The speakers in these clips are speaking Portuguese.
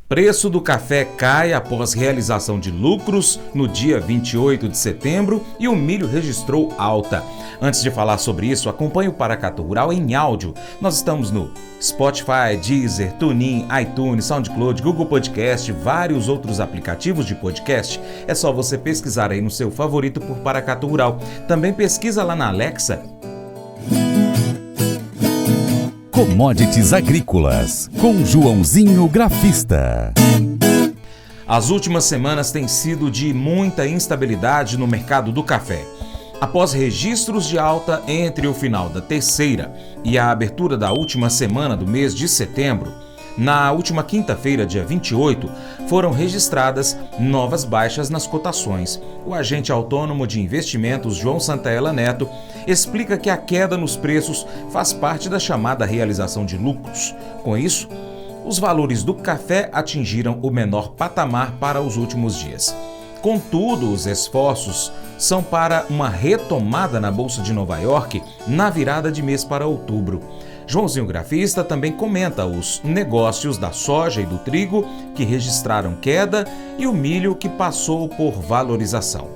Preço do café cai após realização de lucros no dia 28 de setembro e o milho registrou alta. Antes de falar sobre isso, acompanhe o Paracatu Rural em áudio. Nós estamos no Spotify, Deezer, TuneIn, iTunes, SoundCloud, Google Podcast e vários outros aplicativos de podcast. É só você pesquisar aí no seu favorito por Paracatu Rural. Também pesquisa lá na Alexa. Commodities Agrícolas, com Joãozinho Grafista. As últimas semanas têm sido de muita instabilidade no mercado do café. Após registros de alta entre o final da terceira e a abertura da última semana do mês de setembro, na última quinta-feira, dia 28, foram registradas novas baixas nas cotações. O agente autônomo de investimentos, João Santaella Neto, explica que a queda nos preços faz parte da chamada realização de lucros. Com isso, os valores do café atingiram o menor patamar para os últimos dias. Contudo, os esforços são para uma retomada na Bolsa de Nova York na virada de mês para outubro. Joãozinho Grafista também comenta os negócios da soja e do trigo que registraram queda e o milho que passou por valorização.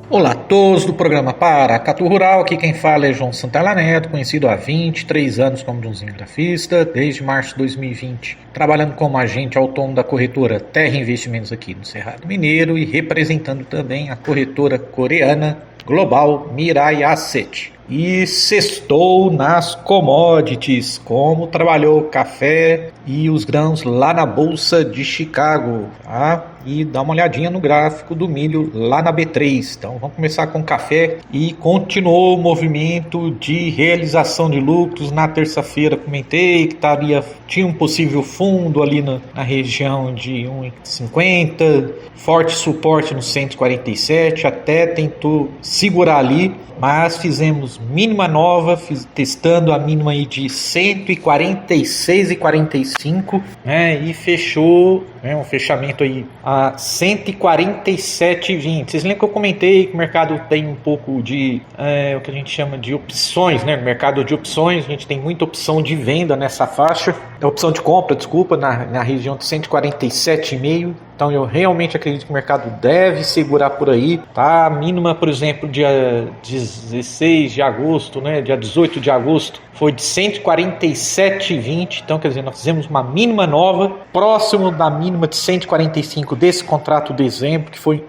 Olá a todos do programa Paracatu Rural, aqui quem fala é João Santaella Neto, conhecido há 23 anos como Joãozinho Grafista, desde março de 2020, trabalhando como agente autônomo da corretora Terra Investimentos aqui no Cerrado Mineiro e representando também a corretora coreana Global Mirai Asset. E sextou nas commodities, como trabalhou o café e os grãos lá na Bolsa de Chicago, tá? E dá uma olhadinha no gráfico do milho lá na B3. Então vamos começar com o café e continuou o movimento de realização de lucros. Na terça-feira comentei que tinha um possível fundo ali na região de 1,50, forte suporte no 147, até tentou segurar ali, mas fizemos mínima nova, testando a mínima aí de 146,45, né, e fechou, né, um fechamento aí a 147,20. Vocês lembram que eu comentei que o mercado tem um pouco de o que a gente chama de opções, né? No mercado de opções a gente tem muita opção de venda nessa faixa, opção de compra, desculpa, na região de 147,5. Então eu realmente acredito que o mercado deve segurar por aí, tá? A mínima, por exemplo, dia 16 de agosto, né? Dia 18 de agosto, foi de 147,20. Então, quer dizer, nós fizemos uma mínima nova, próximo da mínima de 145 desse contrato de dezembro, que foi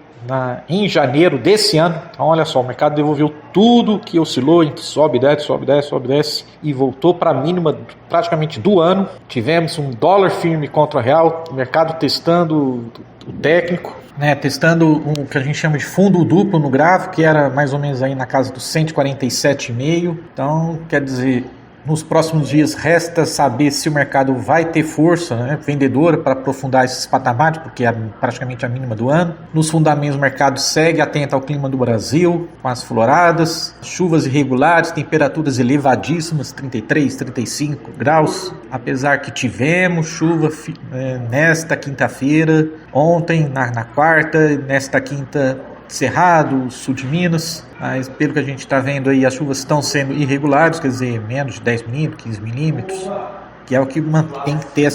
em janeiro desse ano. Então olha só, o mercado devolveu tudo que oscilou entre sobe, desce e voltou para a mínima praticamente do ano. Tivemos um dólar firme contra o real, o mercado testando o técnico, né, testando o que a gente chama de fundo duplo no gráfico, que era mais ou menos aí na casa dos 147,5. Então quer dizer, nos próximos dias resta saber se o mercado vai ter força, né, vendedora para aprofundar esses patamares, porque é praticamente a mínima do ano. Nos fundamentos, o mercado segue atento ao clima do Brasil, com as floradas, chuvas irregulares, temperaturas elevadíssimas, 33, 35 graus. Apesar que tivemos chuva nesta quinta-feira, ontem, na quarta, nesta quinta, Cerrado, sul de Minas, mas pelo que a gente está vendo aí, as chuvas estão sendo irregulares, quer dizer, menos de 10 milímetros, 15 milímetros, que é o que tem que ter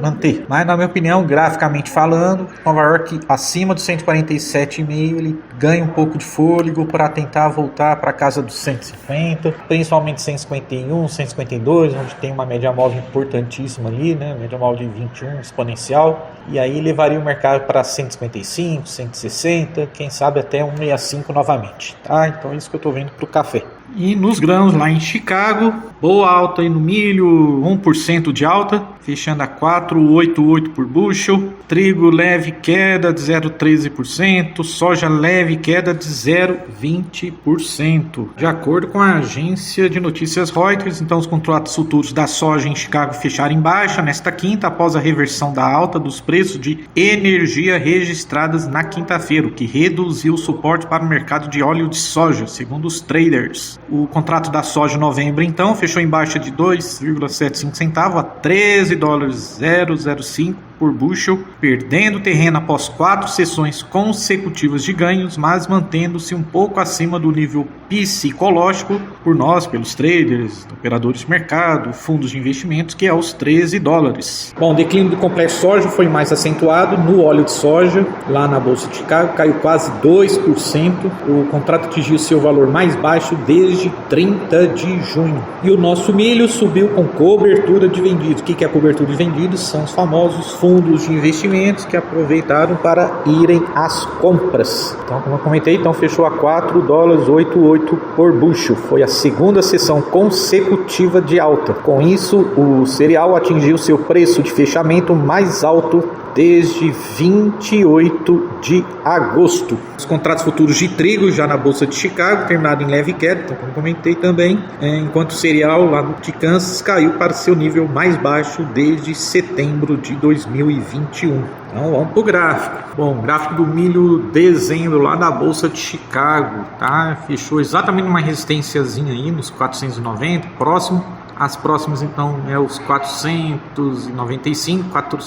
manter. Mas, na minha opinião, graficamente falando, Nova York acima dos 147,5, ele ganha um pouco de fôlego para tentar voltar para a casa dos 150, principalmente 151, 152, onde tem uma média móvel importantíssima ali, né? Média móvel de 21, exponencial, e aí levaria o mercado para 155, 160, quem sabe até 165 novamente, tá? Então é isso que eu estou vendo para o café. E nos grãos lá em Chicago, boa alta aí no milho, 1% de alta, fechando a 4,88 por bushel. Trigo leve queda de 0,13%, soja leve queda de 0,20%. De acordo com a agência de notícias Reuters, então os contratos futuros da soja em Chicago fecharam em baixa nesta quinta, após a reversão da alta dos preços de energia registradas na quinta-feira, o que reduziu o suporte para o mercado de óleo de soja, segundo os traders. O contrato da soja em novembro, então, fechou em baixa de 2,75 centavos a $13,005 por bushel, perdendo terreno após 4 sessões consecutivas de ganhos, mas mantendo-se um pouco acima do nível psicológico por nós, pelos traders, operadores de mercado, fundos de investimentos, que é os $13. Bom, o declínio do complexo soja foi mais acentuado no óleo de soja, lá na Bolsa de Chicago, caiu quase 2%, o contrato atingiu seu valor mais baixo desde 30 de junho. E o nosso milho subiu com cobertura de vendidos. O que é cobertura de vendidos? São os famosos fundos de investimentos que aproveitaram para irem às compras. Então, como eu comentei, fechou a $4,88 por bushel. Foi a segunda sessão consecutiva de alta. Com isso, o cereal atingiu seu preço de fechamento mais alto desde 28 de agosto. Os contratos futuros de trigo já na Bolsa de Chicago terminaram em leve queda, então como comentei também, enquanto o cereal lá de Kansas caiu para seu nível mais baixo desde setembro de 2021. Então vamos para o gráfico. Bom, gráfico do milho dezembro lá da Bolsa de Chicago, tá? Fechou exatamente uma resistênciazinha aí nos 490, próximo. As próximas então é os 495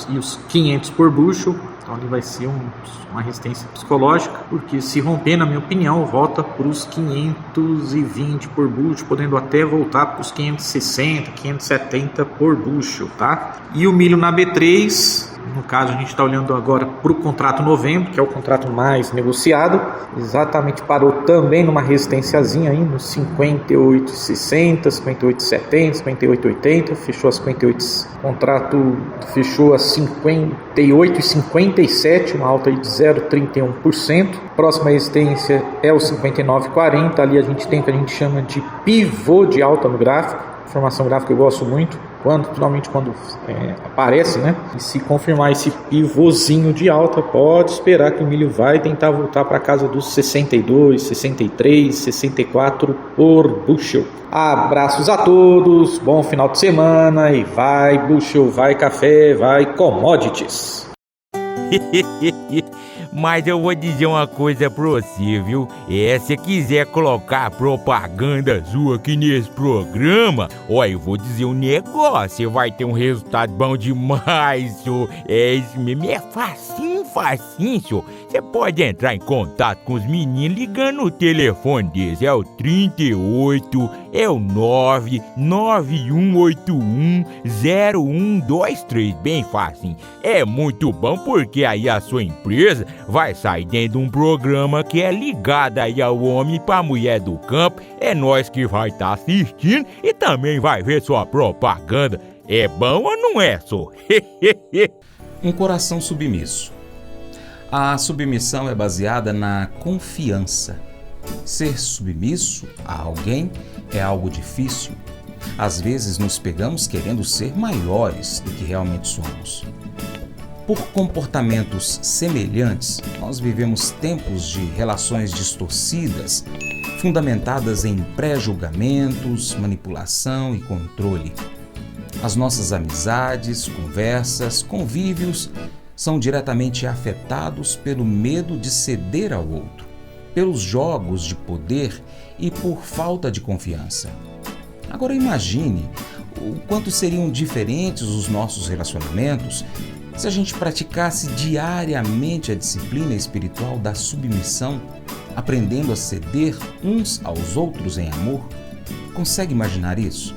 e os 500 por bushel. Então ali vai ser uma resistência psicológica, porque se romper, na minha opinião, volta para os 520 por bushel, podendo até voltar para os 560, 570 por bushel, tá? E o milho na B3, no caso a gente está olhando agora para o contrato novembro, que é o contrato mais negociado, exatamente parou também numa resistênciazinha aí nos 58,60, 58,70, 58,80, fechou a 58, contrato fechou a 58,57, uma alta aí de 0,31%. Próxima resistência é o 59,40, ali a gente tem o que a gente chama de pivô de alta no gráfico. Formação gráfica eu gosto muito, finalmente quando aparece, né? E se confirmar esse pivôzinho de alta, pode esperar que o milho vai tentar voltar para casa dos 62, 63, 64 por bushel. Abraços a todos, bom final de semana e vai bushel, vai café, vai commodities. Mas eu vou dizer uma coisa pra você, viu? Se quiser colocar propaganda sua aqui nesse programa, eu vou dizer um negócio, você vai ter um resultado bom demais, senhor. Isso mesmo, é facinho, senhor. Você pode entrar em contato com os meninos ligando no telefone deles, é o 38, é o 991810123, bem facinho. É muito bom porque aí a sua empresa vai sair dentro de um programa que é ligado aí ao homem para a mulher do campo. É nós que vai estar assistindo e também vai ver sua propaganda. É bom ou não é, só? Um coração submisso. A submissão é baseada na confiança. Ser submisso a alguém é algo difícil. Às vezes nos pegamos querendo ser maiores do que realmente somos. Por comportamentos semelhantes, nós vivemos tempos de relações distorcidas, fundamentadas em pré-julgamentos, manipulação e controle. As nossas amizades, conversas, convívios são diretamente afetados pelo medo de ceder ao outro, pelos jogos de poder e por falta de confiança. Agora imagine o quanto seriam diferentes os nossos relacionamentos se a gente praticasse diariamente a disciplina espiritual da submissão, aprendendo a ceder uns aos outros em amor. Consegue imaginar isso?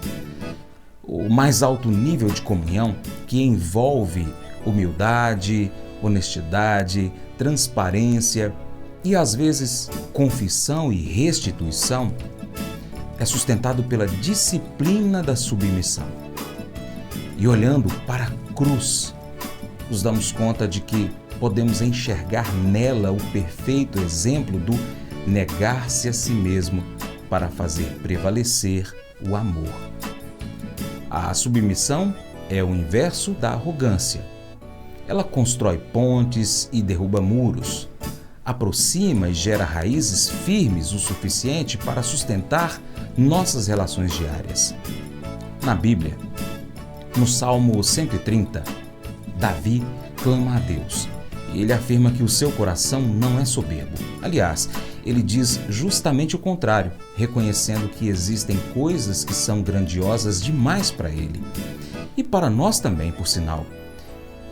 O mais alto nível de comunhão que envolve humildade, honestidade, transparência e às vezes confissão e restituição é sustentado pela disciplina da submissão. E olhando para a cruz, nos damos conta de que podemos enxergar nela o perfeito exemplo do negar-se a si mesmo para fazer prevalecer o amor. A submissão é o inverso da arrogância. Ela constrói pontes e derruba muros, aproxima e gera raízes firmes o suficiente para sustentar nossas relações diárias. Na Bíblia, no Salmo 130, Davi clama a Deus e ele afirma que o seu coração não é soberbo. Aliás, ele diz justamente o contrário, reconhecendo que existem coisas que são grandiosas demais para ele. E para nós também, por sinal.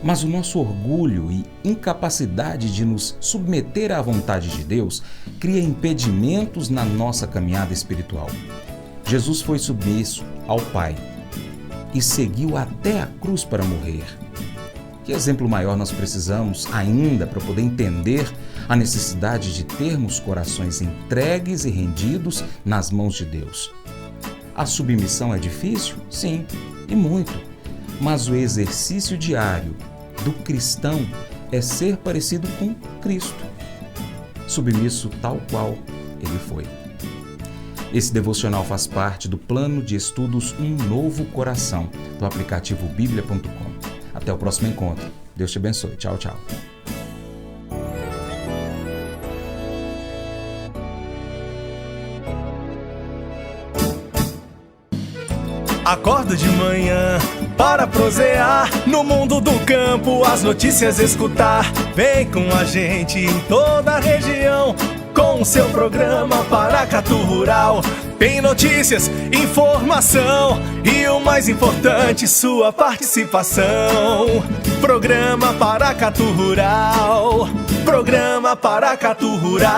Mas o nosso orgulho e incapacidade de nos submeter à vontade de Deus cria impedimentos na nossa caminhada espiritual. Jesus foi submisso ao Pai e seguiu até a cruz para morrer. Que exemplo maior nós precisamos ainda para poder entender a necessidade de termos corações entregues e rendidos nas mãos de Deus? A submissão é difícil? Sim, e muito. Mas o exercício diário do cristão é ser parecido com Cristo, submisso tal qual ele foi. Esse devocional faz parte do plano de estudos Um Novo Coração, do aplicativo bíblia.com. Até o próximo encontro. Deus te abençoe. Tchau, tchau. Acordo de manhã para prosear no mundo do campo, as notícias escutar. Vem com a gente em toda a região com o seu programa Paracatu Rural. Tem notícias, informação e o mais importante, sua participação. Programa Paracatu Rural. Programa Paracatu Rural.